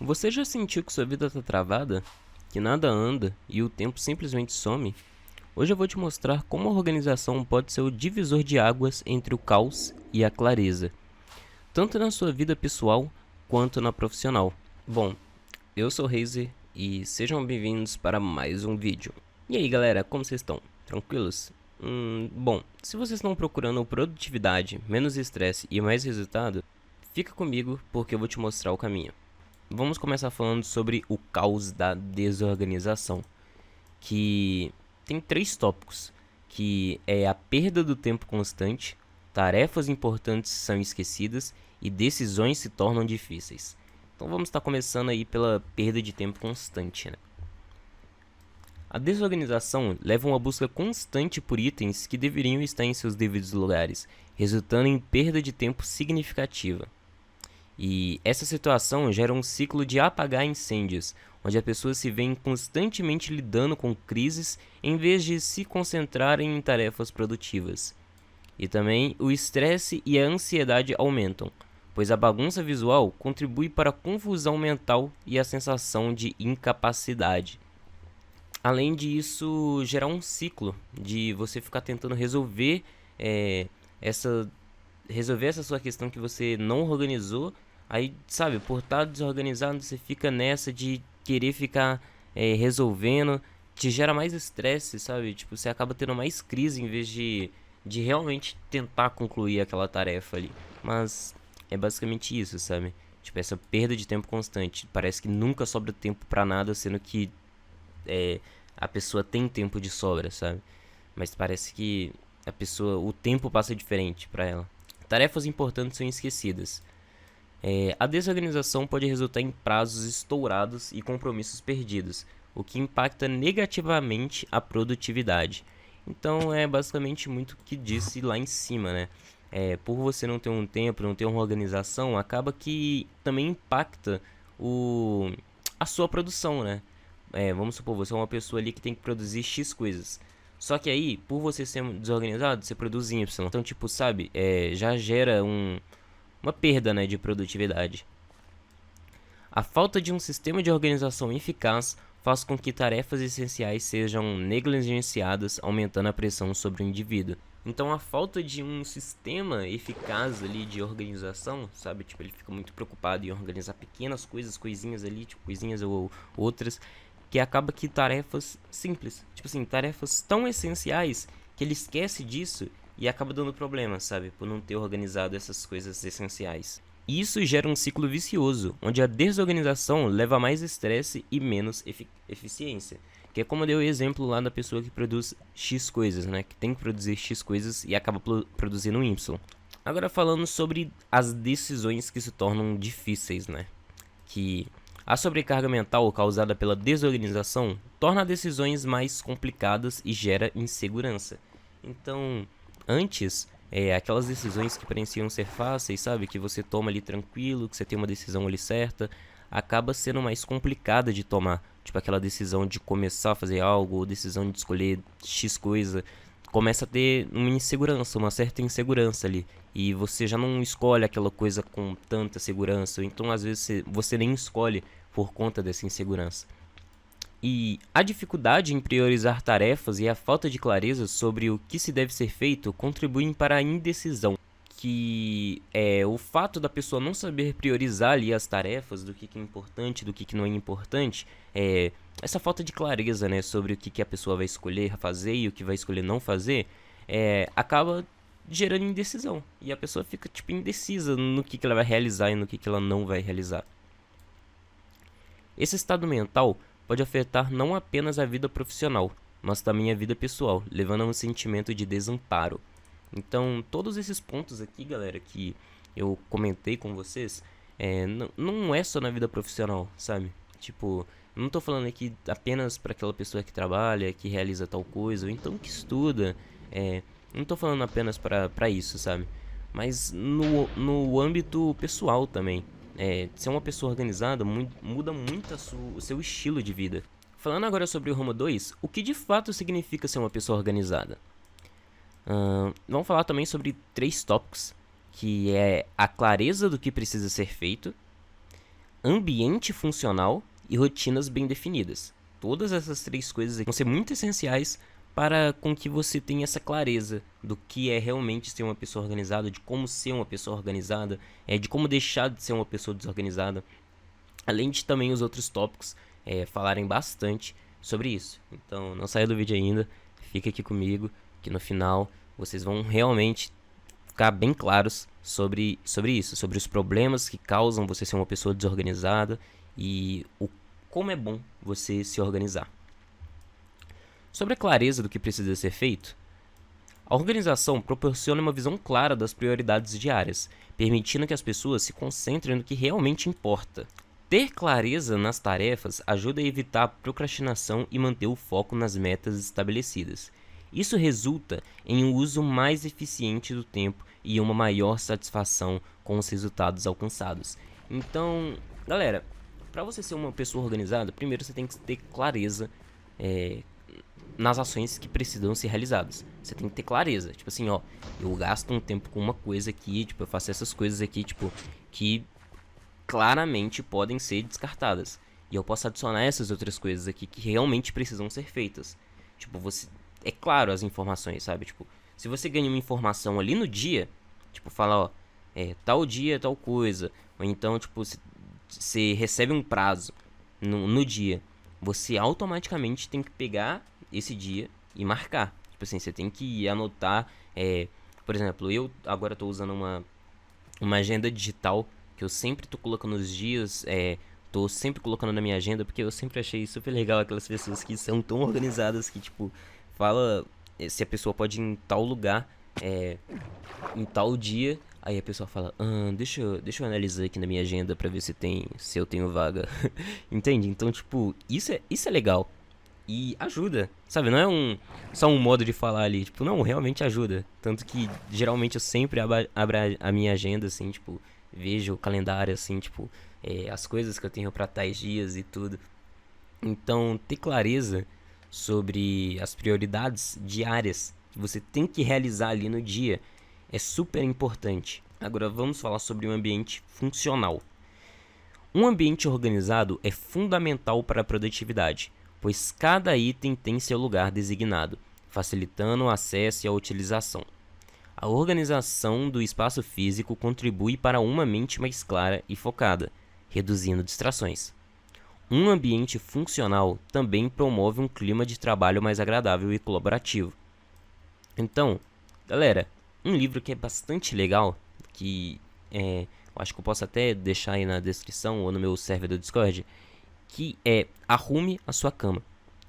Você já sentiu que sua vida tá travada? Que nada anda e o tempo simplesmente some? Hoje eu vou te mostrar como a organização pode ser o divisor de águas entre o caos e a clareza, tanto na sua vida pessoal quanto na profissional. Bom, eu sou Razer e sejam bem-vindos para mais um vídeo. E aí galera, como vocês estão? Tranquilos? Bom, se vocês estão procurando produtividade, menos estresse e mais resultado, fica comigo porque eu vou te mostrar o caminho. Vamos começar falando sobre o caos da desorganização, que tem três tópicos, que é a perda do tempo constante, tarefas importantes são esquecidas e decisões se tornam difíceis. Então vamos estar começando aí pela perda de tempo constante, né? A desorganização leva a uma busca constante por itens que deveriam estar em seus devidos lugares, resultando em perda de tempo significativa. E essa situação gera um ciclo de apagar incêndios, onde a pessoa se vê constantemente lidando com crises em vez de se concentrarem em tarefas produtivas. E também o estresse e a ansiedade aumentam, pois a bagunça visual contribui para a confusão mental e a sensação de incapacidade. Além disso, gerar um ciclo de você ficar tentando essa resolver essa sua questão que você não organizou. Aí, sabe, por estar desorganizado, você fica nessa de querer ficar resolvendo, te gera mais estresse, sabe? Tipo, você acaba tendo mais crise em vez de realmente tentar concluir aquela tarefa ali. Mas é basicamente isso, sabe? Tipo, essa perda de tempo constante. Parece que nunca sobra tempo pra nada, sendo que a pessoa tem tempo de sobra, sabe? Mas parece que o tempo passa diferente pra ela. Tarefas importantes são esquecidas. A desorganização pode resultar em prazos estourados e compromissos perdidos, o que impacta negativamente a produtividade. Então é basicamente muito o que disse lá em cima, né? Por você não ter um tempo, não ter uma organização, acaba que também impacta a sua produção, né? Vamos supor, você é uma pessoa ali que tem que produzir X coisas. Só que aí, por você ser desorganizado, você produz Y. Então, tipo, sabe, já gera uma perda, né, de produtividade. A falta de um sistema de organização eficaz faz com que tarefas essenciais sejam negligenciadas, aumentando a pressão sobre o indivíduo. Então a falta de um sistema eficaz ali de organização, sabe? Tipo, ele fica muito preocupado em organizar pequenas coisas, coisinhas ali, tipo, coisinhas ou outras, que acaba que tarefas simples, tipo assim, tarefas tão essenciais que ele esquece disso e acaba dando problema, sabe? Por não ter organizado essas coisas essenciais. E isso gera um ciclo vicioso, onde a desorganização leva a mais estresse e menos eficiência. Que é como eu dei o exemplo lá da pessoa que produz X coisas, né? Que tem que produzir X coisas e acaba produzindo Y. Agora falando sobre as decisões que se tornam difíceis, né? Que a sobrecarga mental causada pela desorganização torna as decisões mais complicadas e gera insegurança. Então, antes, aquelas decisões que pareciam ser fáceis, sabe? Que você toma ali tranquilo, que você tem uma decisão ali certa, acaba sendo mais complicada de tomar. Tipo aquela decisão de começar a fazer algo, ou decisão de escolher X coisa. Começa a ter uma insegurança, uma certa insegurança ali. E você já não escolhe aquela coisa com tanta segurança. Então, às vezes, você nem escolhe por conta dessa insegurança. E a dificuldade em priorizar tarefas e a falta de clareza sobre o que se deve ser feito contribuem para a indecisão, que é o fato da pessoa não saber priorizar ali as tarefas, do que é importante, do que não é importante, essa falta de clareza, né, sobre o que a pessoa vai escolher fazer e o que vai escolher não fazer, acaba gerando indecisão. E a pessoa fica tipo indecisa no que ela vai realizar e no que ela não vai realizar. Esse estado mental pode afetar não apenas a vida profissional, mas também a vida pessoal, levando a um sentimento de desamparo. Então, todos esses pontos aqui, galera, que eu comentei com vocês, não é só na vida profissional, sabe? Tipo, não tô falando aqui apenas para aquela pessoa que trabalha, que realiza tal coisa, ou então que estuda, não tô falando apenas para isso, sabe? Mas no âmbito pessoal também. Ser uma pessoa organizada muda muito o seu estilo de vida. Falando agora sobre o Roma 2, o que de fato significa ser uma pessoa organizada? Vamos falar também sobre 3 tópicos, que é a clareza do que precisa ser feito, ambiente funcional e rotinas bem definidas. Todas essas três coisas aqui vão ser muito essenciais para com que você tenha essa clareza do que é realmente ser uma pessoa organizada, de como ser uma pessoa organizada, de como deixar de ser uma pessoa desorganizada. Além de também os outros tópicos falarem bastante sobre isso. Então não saia do vídeo ainda, fica aqui comigo, que no final vocês vão realmente ficar bem claros sobre isso, sobre os problemas que causam você ser uma pessoa desorganizada e como é bom você se organizar. Sobre a clareza do que precisa ser feito, a organização proporciona uma visão clara das prioridades diárias, permitindo que as pessoas se concentrem no que realmente importa. Ter clareza nas tarefas ajuda a evitar a procrastinação e manter o foco nas metas estabelecidas. Isso resulta em um uso mais eficiente do tempo e uma maior satisfação com os resultados alcançados. Então, galera, para você ser uma pessoa organizada, primeiro você tem que ter clareza nas ações que precisam ser realizadas. Você tem que ter clareza, tipo assim, ó, eu gasto um tempo com uma coisa aqui, tipo, eu faço essas coisas aqui, tipo, que claramente podem ser descartadas. E eu posso adicionar essas outras coisas aqui que realmente precisam ser feitas. Tipo, você... É claro as informações, sabe? Tipo, se você ganha uma informação ali no dia, tipo, fala, ó, tal dia, tal coisa. Ou então, tipo, você recebe um prazo no dia. Você automaticamente tem que pegar esse dia e marcar. Tipo assim, você tem que anotar. Por exemplo, eu agora tô usando uma agenda digital que eu sempre tô colocando os dias, tô sempre colocando na minha agenda, porque eu sempre achei super legal aquelas pessoas que são tão organizadas que, tipo, fala se a pessoa pode ir em tal lugar, em tal dia, aí a pessoa fala, deixa eu analisar aqui na minha agenda pra ver se eu tenho vaga. Entende? Então, tipo, isso é legal. E ajuda, sabe? Não é só um modo de falar ali, tipo, não, realmente ajuda. Tanto que, geralmente, eu sempre abro a minha agenda, assim, tipo, vejo o calendário, assim, tipo, as coisas que eu tenho pra tais dias e tudo. Então, ter clareza sobre as prioridades diárias que você tem que realizar ali no dia é super importante. Agora, vamos falar sobre um ambiente funcional. Um ambiente organizado é fundamental para a produtividade, pois cada item tem seu lugar designado, facilitando o acesso e a utilização. A organização do espaço físico contribui para uma mente mais clara e focada, reduzindo distrações. Um ambiente funcional também promove um clima de trabalho mais agradável e colaborativo. Então, galera, um livro que é bastante legal, que eu acho que eu posso até deixar aí na descrição ou no meu server do Discord, que é Arrume a Sua Cama.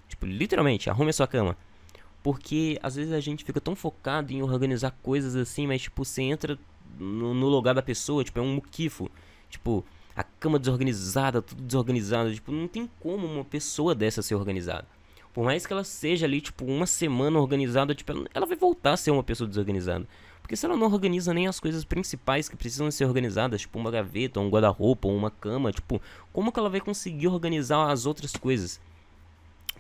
Tipo, literalmente, arrume a sua cama. Porque às vezes a gente fica tão focado em organizar coisas assim, mas tipo, você entra no lugar da pessoa, tipo, é um muquifo. Tipo, a cama desorganizada, tudo desorganizado. Tipo, não tem como uma pessoa dessa ser organizada. Por mais que ela seja ali, tipo, uma semana organizada, tipo, ela vai voltar a ser uma pessoa desorganizada. Porque se ela não organiza nem as coisas principais que precisam ser organizadas, tipo uma gaveta, um guarda-roupa, ou uma cama, tipo, como que ela vai conseguir organizar as outras coisas?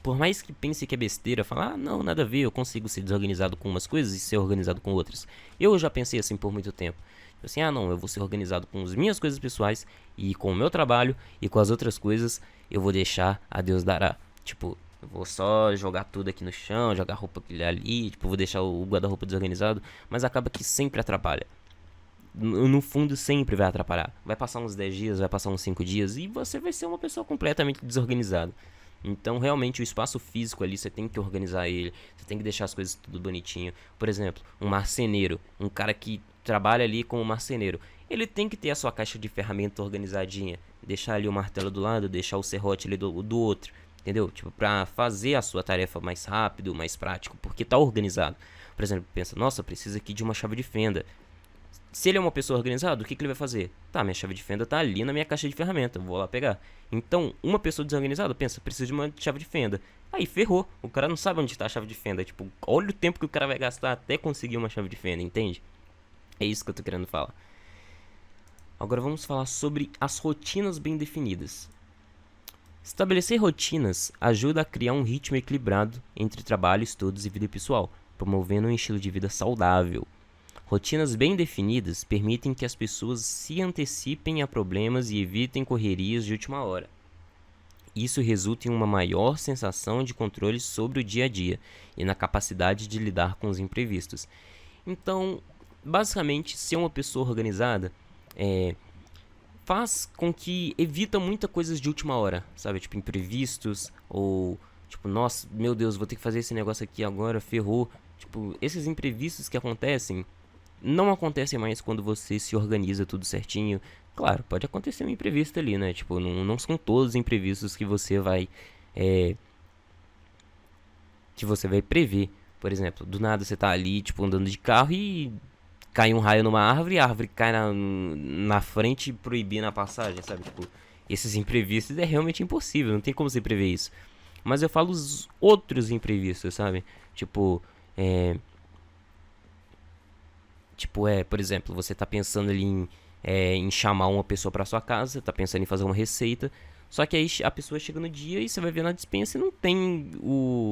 Por mais que pense que é besteira, falar, não, nada a ver, eu consigo ser desorganizado com umas coisas e ser organizado com outras. Eu já pensei assim por muito tempo. Assim, não, eu vou ser organizado com as minhas coisas pessoais e com o meu trabalho e com as outras coisas eu vou deixar a Deus dará. Tipo, eu vou só jogar tudo aqui no chão, jogar roupa ali, tipo, vou deixar o guarda-roupa desorganizado, mas acaba que sempre atrapalha. No fundo sempre vai atrapalhar. Vai passar uns 10 dias, vai passar uns 5 dias e você vai ser uma pessoa completamente desorganizada. Então, realmente, o espaço físico ali, você tem que organizar ele, você tem que deixar as coisas tudo bonitinho. Por exemplo, um marceneiro, um cara que trabalha ali como marceneiro, ele tem que ter a sua caixa de ferramenta organizadinha, deixar ali o martelo do lado, deixar o serrote ali do outro, entendeu? Tipo, pra fazer a sua tarefa mais rápido, mais prático, porque tá organizado. Por exemplo, pensa, nossa, precisa aqui de uma chave de fenda. Se ele é uma pessoa organizada, o que ele vai fazer? Tá, minha chave de fenda tá ali na minha caixa de ferramenta, vou lá pegar. Então, uma pessoa desorganizada pensa, preciso de uma chave de fenda. Aí, ferrou. O cara não sabe onde tá a chave de fenda. Tipo, olha o tempo que o cara vai gastar até conseguir uma chave de fenda, entende? É isso que eu tô querendo falar. Agora vamos falar sobre as rotinas bem definidas. Estabelecer rotinas ajuda a criar um ritmo equilibrado entre trabalho, estudos e vida pessoal, promovendo um estilo de vida saudável. Rotinas bem definidas permitem que as pessoas se antecipem a problemas e evitem correrias de última hora. Isso resulta em uma maior sensação de controle sobre o dia a dia e na capacidade de lidar com os imprevistos. Então, basicamente, ser uma pessoa organizada faz com que evita muitas coisas de última hora, sabe? Tipo, imprevistos ou, tipo, nossa, meu Deus, vou ter que fazer esse negócio aqui agora, ferrou. Tipo, esses imprevistos que acontecem não acontecem mais quando você se organiza tudo certinho. Claro, pode acontecer um imprevisto ali, né? Tipo, não são todos os imprevistos que você vai prever. Por exemplo, do nada você tá ali, tipo, andando de carro e cai um raio numa árvore e a árvore cai na frente proibindo a passagem, sabe? Tipo, esses imprevistos é realmente impossível, não tem como você prever isso. Mas eu falo os outros imprevistos, sabe? Tipo, por exemplo, você tá pensando ali em chamar uma pessoa pra sua casa, você tá pensando em fazer uma receita, só que aí a pessoa chega no dia e você vai ver na despensa e não tem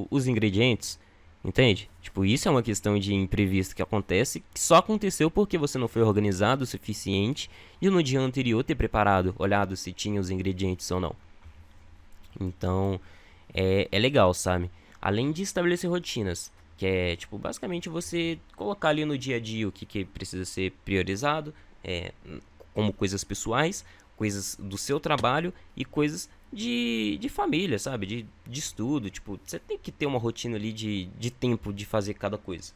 os ingredientes, entende? Tipo, isso é uma questão de imprevisto que acontece, que só aconteceu porque você não foi organizado o suficiente e no dia anterior ter preparado, olhado se tinha os ingredientes ou não. Então, é legal, sabe? Além de estabelecer rotinas, que é, tipo, basicamente você colocar ali no dia a dia o que precisa ser priorizado, como coisas pessoais, coisas do seu trabalho e coisas de família, sabe? De estudo, tipo, você tem que ter uma rotina ali de tempo de fazer cada coisa.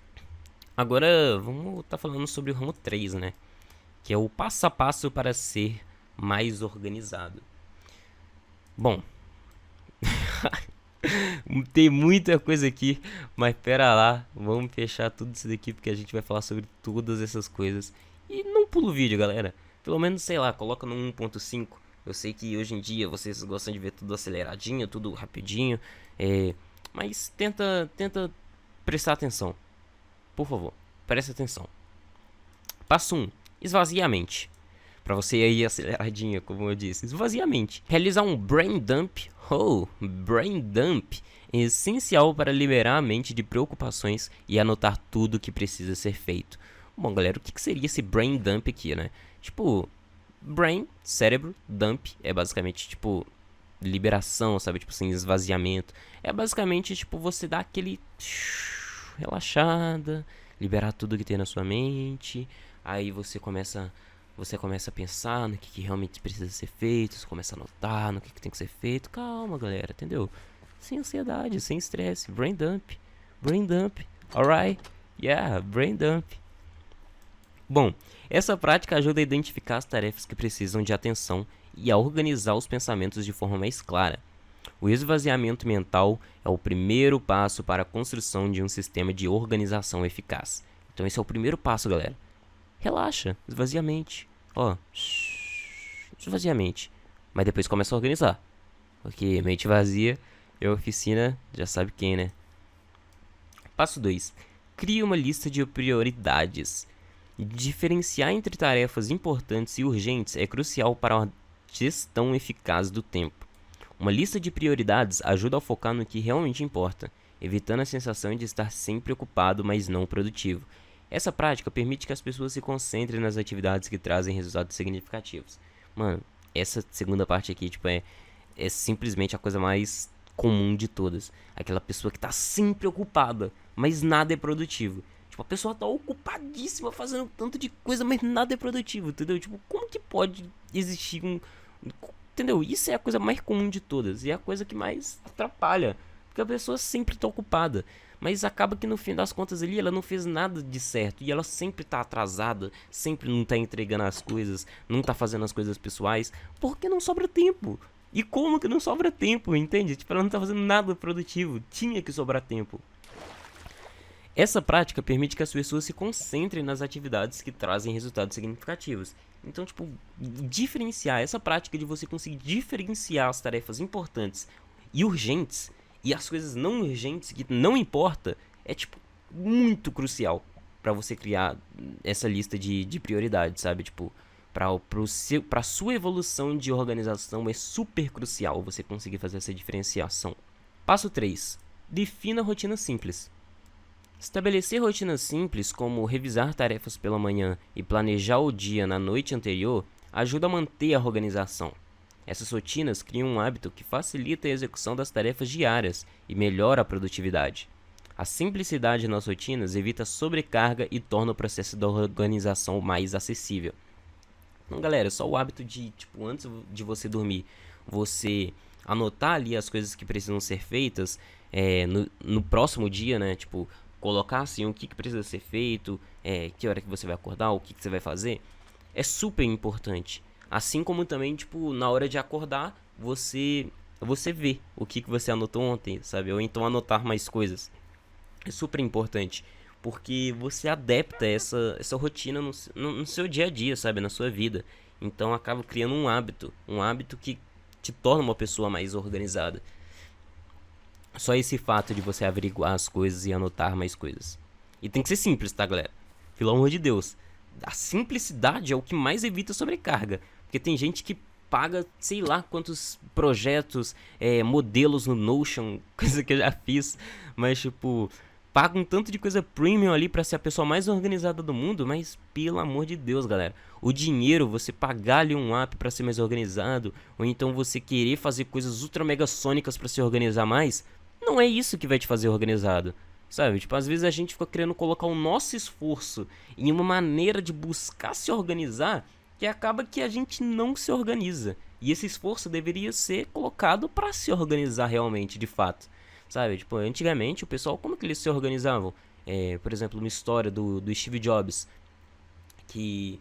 Agora, vamos tá falando sobre o ramo 3, né? Que é o passo a passo para ser mais organizado. Bom, tem muita coisa aqui, mas pera lá, vamos fechar tudo isso daqui porque a gente vai falar sobre todas essas coisas. E não pula o vídeo, galera. Pelo menos, sei lá, coloca no 1.5. Eu sei que hoje em dia vocês gostam de ver tudo aceleradinho, tudo rapidinho, mas tenta prestar atenção. Por favor, preste atenção. Passo 1. Esvazie a mente. Pra você aí aceleradinha, como eu disse, esvazie a mente. Realizar um brain dump. Brain dump é essencial para liberar a mente de preocupações e anotar tudo que precisa ser feito. Bom, galera, o que seria esse brain dump aqui, né? Tipo, brain, cérebro, dump é basicamente, tipo, liberação, sabe? Tipo assim, esvaziamento. É basicamente, tipo, você dá aquele relaxada, liberar tudo que tem na sua mente. Aí você começa a pensar no que realmente precisa ser feito, você começa a anotar no que tem que ser feito. Calma, galera, entendeu? Sem ansiedade, sem estresse. Brain dump. Brain dump. Alright? Yeah, brain dump. Bom, essa prática ajuda a identificar as tarefas que precisam de atenção e a organizar os pensamentos de forma mais clara. O esvaziamento mental é o primeiro passo para a construção de um sistema de organização eficaz. Então esse é o primeiro passo, galera. Relaxa, esvazia a mente. Esvazia a mente. Mas depois começa a organizar. Porque mente vazia é oficina, já sabe quem, né? Passo 2. Crie uma lista de prioridades. Diferenciar entre tarefas importantes e urgentes é crucial para uma gestão eficaz do tempo. Uma lista de prioridades ajuda a focar no que realmente importa, evitando a sensação de estar sempre ocupado, mas não produtivo. Essa prática permite que as pessoas se concentrem nas atividades que trazem resultados significativos. Mano, essa segunda parte aqui, tipo, é simplesmente a coisa mais comum de todas. Aquela pessoa que tá sempre ocupada, mas nada é produtivo. Tipo, a pessoa tá ocupadíssima fazendo tanto de coisa, mas nada é produtivo, entendeu? Tipo, como que pode existir entendeu? Isso é a coisa mais comum de todas e é a coisa que mais atrapalha. Porque a pessoa sempre tá ocupada. Mas acaba que no fim das contas ali ela não fez nada de certo. E ela sempre tá atrasada, sempre não tá entregando as coisas, não tá fazendo as coisas pessoais, porque não sobra tempo. E como que não sobra tempo, entende? Tipo, ela não tá fazendo nada produtivo, tinha que sobrar tempo. Essa prática permite que as pessoas se concentrem nas atividades que trazem resultados significativos. Então, tipo, diferenciar essa prática de você conseguir diferenciar as tarefas importantes e urgentes e as coisas não urgentes que não importa é, tipo, muito crucial para você criar essa lista de prioridades, sabe? Tipo, pra sua evolução de organização é super crucial você conseguir fazer essa diferenciação. Passo 3. Defina rotinas simples. Estabelecer rotinas simples, como revisar tarefas pela manhã e planejar o dia na noite anterior, ajuda a manter a organização. Essas rotinas criam um hábito que facilita a execução das tarefas diárias e melhora a produtividade. A simplicidade nas rotinas evita sobrecarga e torna o processo da organização mais acessível. Então, galera, só o hábito de, tipo, antes de você dormir, você anotar ali as coisas que precisam ser feitas no próximo dia, né? Tipo, colocar assim o que precisa ser feito, que hora que você vai acordar, o que você vai fazer, é super importante. Assim como também, tipo, na hora de acordar, você vê o que você anotou ontem, sabe? Ou então anotar mais coisas. É super importante, porque você adapta essa rotina no seu dia a dia, sabe? Na sua vida. Então acaba criando um hábito que te torna uma pessoa mais organizada. Só esse fato de você averiguar as coisas e anotar mais coisas. E tem que ser simples, tá, galera? Pelo amor de Deus. A simplicidade é o que mais evita sobrecarga. Porque tem gente que paga, sei lá, quantos projetos, modelos no Notion, coisa que eu já fiz. Mas, tipo, paga um tanto de coisa premium ali pra ser a pessoa mais organizada do mundo. Mas, pelo amor de Deus, galera. O dinheiro, você pagar ali um app pra ser mais organizado, ou então você querer fazer coisas ultra mega sônicas pra se organizar mais, não é isso que vai te fazer organizado, sabe? Tipo, às vezes a gente fica querendo colocar o nosso esforço em uma maneira de buscar se organizar que acaba que a gente não se organiza. E esse esforço deveria ser colocado para se organizar realmente, de fato, sabe? Tipo, antigamente o pessoal, como que eles se organizavam? Por exemplo, uma história do Steve Jobs, que,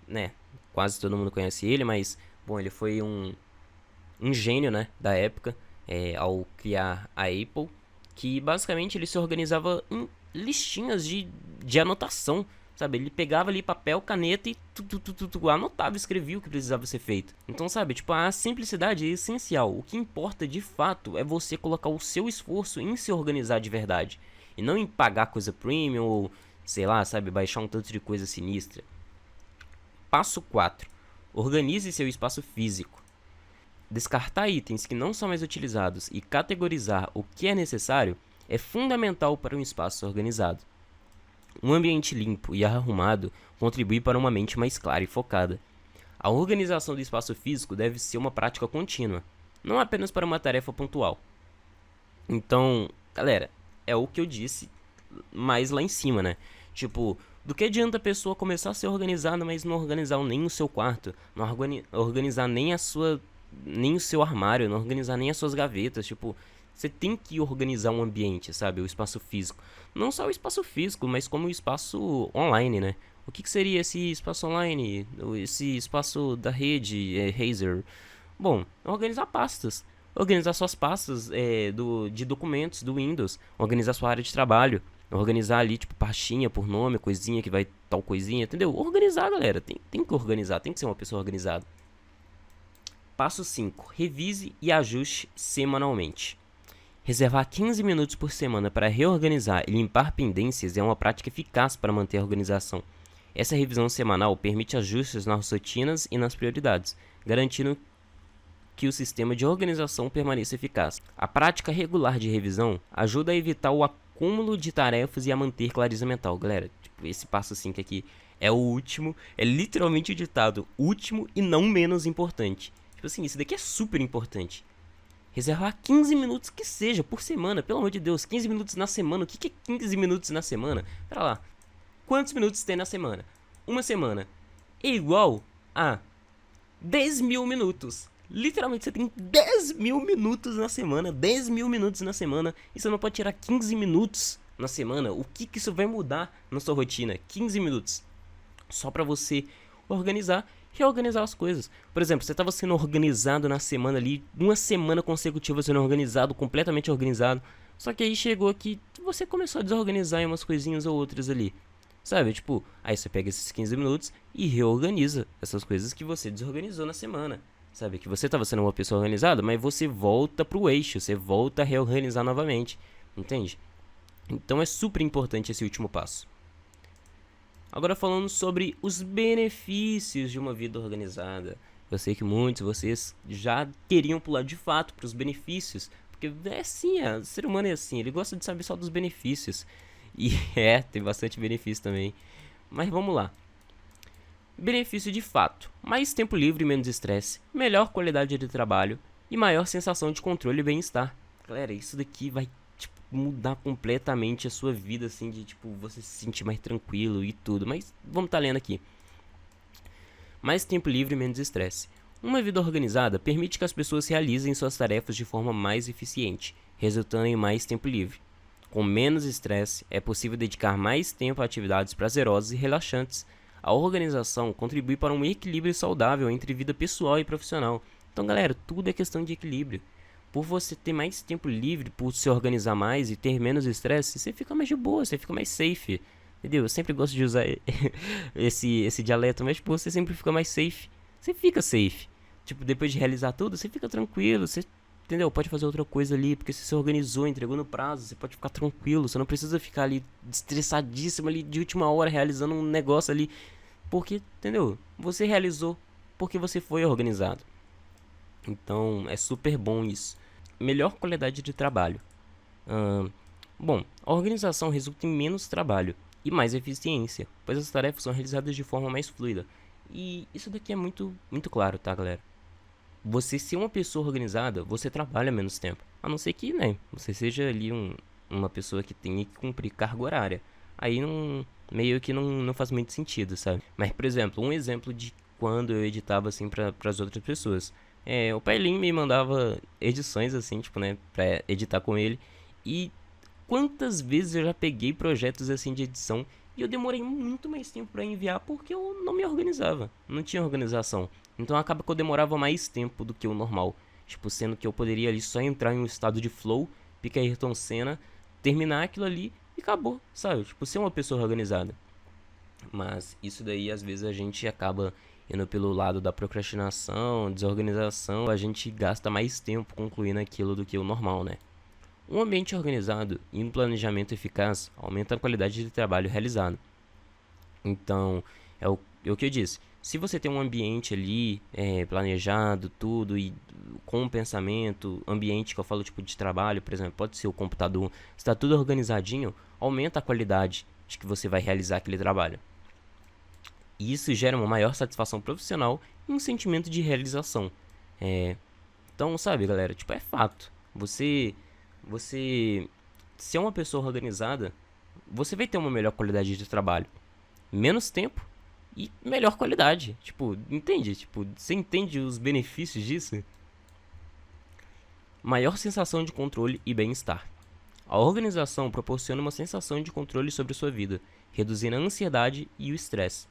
né, quase todo mundo conhece ele, mas, bom, ele foi um gênio, né, da época, ao criar a Apple, que basicamente ele se organizava em listinhas de anotação, sabe? Ele pegava ali papel, caneta e anotava, escrevia o que precisava ser feito. Então, sabe, tipo, a simplicidade é essencial. O que importa de fato é você colocar o seu esforço em se organizar de verdade, e não em pagar coisa premium ou, sei lá, sabe, baixar um tanto de coisa sinistra. Passo 4. Organize seu espaço físico. Descartar itens que não são mais utilizados e categorizar o que é necessário é fundamental para um espaço organizado. Um ambiente limpo e arrumado contribui para uma mente mais clara e focada. A organização do espaço físico deve ser uma prática contínua, não apenas para uma tarefa pontual. Então, galera, é o que eu disse mais lá em cima, né? Tipo, do que adianta a pessoa começar a ser organizada, mas não organizar nem o seu quarto, não organizar nem nem o seu armário, não organizar nem as suas gavetas, tipo, você tem que organizar um ambiente, sabe, o espaço físico. Não só o espaço físico, mas como o espaço online, né? O que seria esse espaço online, esse espaço da rede, Razer? Bom, organizar pastas. Organizar suas pastas de documentos do Windows. Organizar sua área de trabalho. Organizar ali, tipo, pastinha por nome, coisinha que vai tal coisinha, entendeu? Organizar, galera. Tem que organizar, tem que ser uma pessoa organizada. Passo 5. Revise e ajuste semanalmente. Reservar 15 minutos por semana para reorganizar e limpar pendências é uma prática eficaz para manter a organização. Essa revisão semanal permite ajustes nas rotinas e nas prioridades, garantindo que o sistema de organização permaneça eficaz. A prática regular de revisão ajuda a evitar o acúmulo de tarefas e a manter clareza mental. Galera, tipo, esse passo 5 aqui é o último, é literalmente o ditado último e não menos importante. Tipo assim, isso daqui é super importante. Reservar 15 minutos que seja por semana, pelo amor de Deus, 15 minutos na semana. O que é 15 minutos na semana? Pera lá, quantos minutos tem na semana? Uma semana é igual a 10 mil minutos. Literalmente você tem 10 mil minutos na semana, 10 mil minutos na semana, e você não pode tirar 15 minutos na semana. O que isso vai mudar na sua rotina? 15 minutos só pra você organizar, reorganizar as coisas. Por exemplo, você estava sendo organizado na semana ali, uma semana consecutiva sendo organizado, completamente organizado. Só que aí chegou aqui, você começou a desorganizar em umas coisinhas ou outras ali. Sabe, tipo, aí você pega esses 15 minutos e reorganiza essas coisas que você desorganizou na semana. Sabe, que você estava sendo uma pessoa organizada, mas você volta pro eixo, você volta a reorganizar novamente. Entende? Então é super importante esse último passo. Agora falando sobre os benefícios de uma vida organizada. Eu sei que muitos de vocês já queriam pular de fato para os benefícios, porque é assim, o ser humano é assim, ele gosta de saber só dos benefícios. E tem bastante benefício também. Mas vamos lá. Benefício de fato: mais tempo livre e menos estresse, melhor qualidade de trabalho e maior sensação de controle e bem-estar. Galera, isso daqui vai tipo, mudar completamente a sua vida, assim, de tipo, você se sentir mais tranquilo e tudo. Mas vamos tá lendo aqui. Mais tempo livre e menos estresse. Uma vida organizada permite que as pessoas realizem suas tarefas de forma mais eficiente, resultando em mais tempo livre. Com menos estresse, é possível dedicar mais tempo a atividades prazerosas e relaxantes. A organização contribui para um equilíbrio saudável entre vida pessoal e profissional. Então, galera, tudo é questão de equilíbrio. Por você ter mais tempo livre, por se organizar mais e ter menos estresse, você fica mais de boa, você fica mais safe. Entendeu? Eu sempre gosto de usar esse dialeto, mas tipo, você sempre fica mais safe. Você fica safe. Tipo, depois de realizar tudo, você fica tranquilo, você, entendeu? Pode fazer outra coisa ali, porque você se organizou, entregou no prazo, você pode ficar tranquilo, você não precisa ficar ali estressadíssimo ali de última hora realizando um negócio ali, porque, entendeu? Você realizou porque você foi organizado. Então, é super bom isso. Melhor qualidade de trabalho. Ahn, Bom, a organização resulta em menos trabalho e mais eficiência, pois as tarefas são realizadas de forma mais fluida. E isso daqui é muito claro, tá, galera? Você ser uma pessoa organizada, você trabalha menos tempo. A não ser que, né, você seja ali uma pessoa que tenha que cumprir carga horária. Aí não, meio que não faz muito sentido, sabe? Mas, por exemplo, um exemplo de quando eu editava assim para as outras pessoas. O Pailin me mandava edições assim, tipo, né, pra editar com ele. E quantas vezes eu já peguei projetos assim de edição e eu demorei muito mais tempo para enviar porque eu não me organizava, não tinha organização. Então acaba que eu demorava mais tempo do que o normal. Tipo, sendo que eu poderia ali só entrar em um estado de flow, pica Ayrton Senna, terminar aquilo ali e acabou, sabe? Tipo, ser uma pessoa organizada. Mas isso daí às vezes a gente acaba indo pelo lado da procrastinação, desorganização, a gente gasta mais tempo concluindo aquilo do que o normal, né? Um ambiente organizado e um planejamento eficaz aumenta a qualidade de trabalho realizado. Então, é o que eu disse. Se você tem um ambiente ali planejado, tudo, e com um pensamento, ambiente que eu falo tipo de trabalho, por exemplo, pode ser o computador, está tudo organizadinho, aumenta a qualidade de que você vai realizar aquele trabalho. E isso gera uma maior satisfação profissional e um sentimento de realização. É, então, sabe, galera, tipo, é fato. Você se é uma pessoa organizada, você vai ter uma melhor qualidade de trabalho, menos tempo e melhor qualidade. Tipo, entende? Tipo, você entende os benefícios disso? Maior sensação de controle e bem-estar. A organização proporciona uma sensação de controle sobre sua vida, reduzindo a ansiedade e o estresse.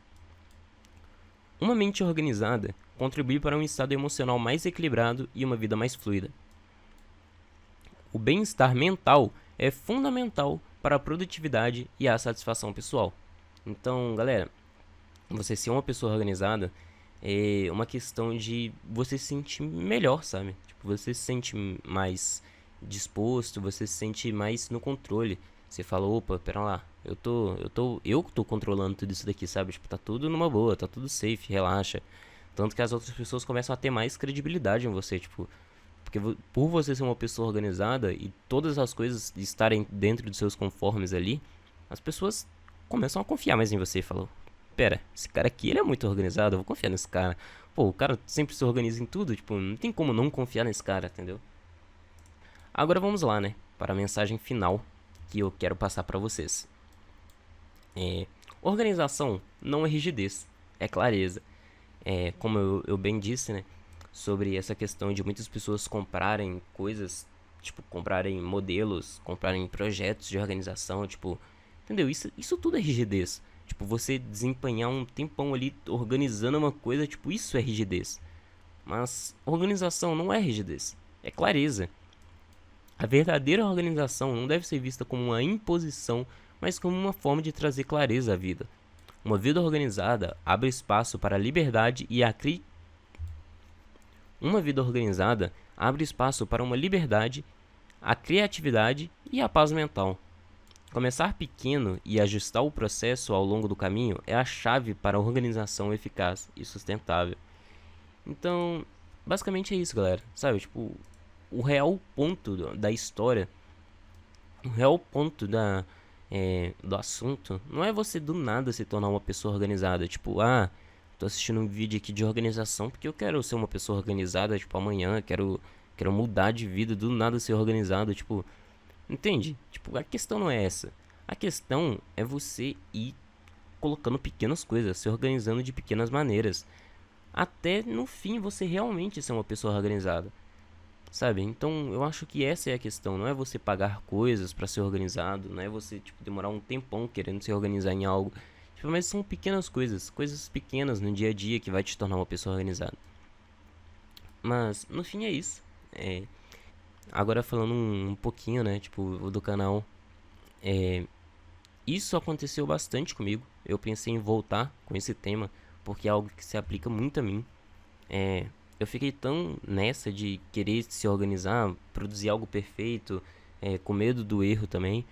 Uma mente organizada contribui para um estado emocional mais equilibrado e uma vida mais fluida. O bem-estar mental é fundamental para a produtividade e a satisfação pessoal. Então, galera, você ser uma pessoa organizada é uma questão de você se sentir melhor, sabe? Tipo, você se sente mais disposto, você se sente mais no controle. Você fala, opa, pera lá, eu tô controlando tudo isso daqui, sabe? Tipo, tá tudo numa boa, tá tudo safe, relaxa. Tanto que as outras pessoas começam a ter mais credibilidade em você, tipo, porque por você ser uma pessoa organizada e todas as coisas estarem dentro dos seus conformes ali, as pessoas começam a confiar mais em você. Falam, pera, esse cara aqui ele é muito organizado, eu vou confiar nesse cara. Pô, o cara sempre se organiza em tudo, tipo, não tem como não confiar nesse cara, entendeu? Agora vamos lá, né, para a mensagem final que eu quero passar para vocês. Organização não é rigidez, é clareza. Como eu bem disse, né, sobre essa questão de muitas pessoas comprarem coisas, tipo, comprarem modelos, comprarem projetos de organização, tipo, entendeu? Isso tudo é rigidez. Tipo, você desempenhar um tempão ali organizando uma coisa, tipo, isso é rigidez. Mas organização não é rigidez, é clareza. A verdadeira organização não deve ser vista como uma imposição, mas como uma forma de trazer clareza à vida. Uma vida organizada abre espaço para a liberdade e a Uma vida organizada abre espaço para uma liberdade, a criatividade e a paz mental. Começar pequeno e ajustar o processo ao longo do caminho é a chave para a organização eficaz e sustentável. Então, basicamente é isso, galera. Sabe, tipo, o real ponto da história, o real ponto do assunto, não é você do nada se tornar uma pessoa organizada. Tipo, tô assistindo um vídeo aqui de organização porque eu quero ser uma pessoa organizada, tipo, amanhã, quero mudar de vida, do nada ser organizado, tipo, entende? Tipo, a questão não é essa. A questão é você ir colocando pequenas coisas, se organizando de pequenas maneiras, até no fim você realmente ser uma pessoa organizada. Sabe? Então eu acho que essa é a questão. Não é você pagar coisas pra ser organizado. Não é você, tipo, demorar um tempão querendo se organizar em algo. Tipo, mas são pequenas coisas. Coisas pequenas no dia a dia que vai te tornar uma pessoa organizada. Mas no fim é isso. É, agora falando um pouquinho, né? Tipo, do canal. É, isso aconteceu bastante comigo. Eu pensei em voltar com esse tema. Porque é algo que se aplica muito a mim. É, eu fiquei tão nessa de querer se organizar, produzir algo perfeito, com medo do erro também,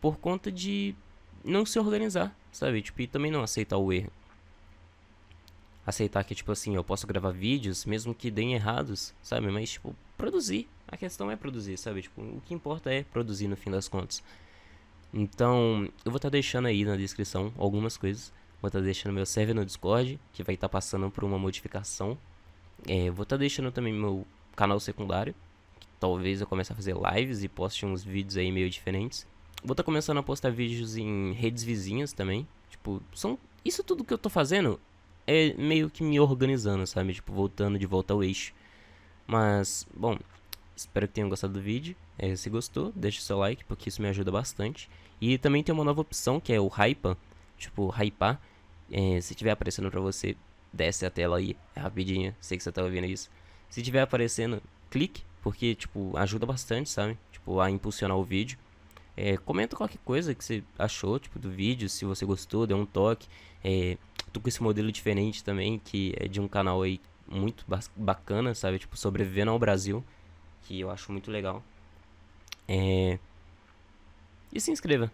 por conta de não se organizar, sabe? Tipo, e também não aceitar o erro. Aceitar que, tipo assim, eu posso gravar vídeos, mesmo que deem errados, sabe? Mas, tipo, produzir. A questão é produzir, sabe? Tipo, o que importa é produzir no fim das contas. Então, eu vou estar deixando aí na descrição algumas coisas. Vou estar deixando meu server no Discord, que vai estar passando por uma modificação. Vou estar deixando também meu canal secundário, que talvez eu comece a fazer lives e poste uns vídeos aí meio diferentes. Vou estar começando a postar vídeos em redes vizinhas também. Tipo, isso tudo que eu tô fazendo é meio que me organizando, sabe? Tipo, voltando de volta ao eixo. Mas, bom, espero que tenham gostado do vídeo. Se gostou, deixa o seu like, porque isso me ajuda bastante. E também tem uma nova opção, que é o Hypa. Tipo, hypar. Se tiver aparecendo pra você, desce a tela aí, é rapidinho. Sei que você tá ouvindo isso. Se tiver aparecendo, clique, porque, tipo, ajuda bastante, sabe? Tipo, a impulsionar o vídeo. Comenta qualquer coisa que você achou, tipo, do vídeo, se você gostou, dê um toque. Tô com esse modelo diferente também, que é de um canal aí muito bacana, sabe? Tipo, sobrevivendo ao Brasil, que eu acho muito legal. E se inscreva.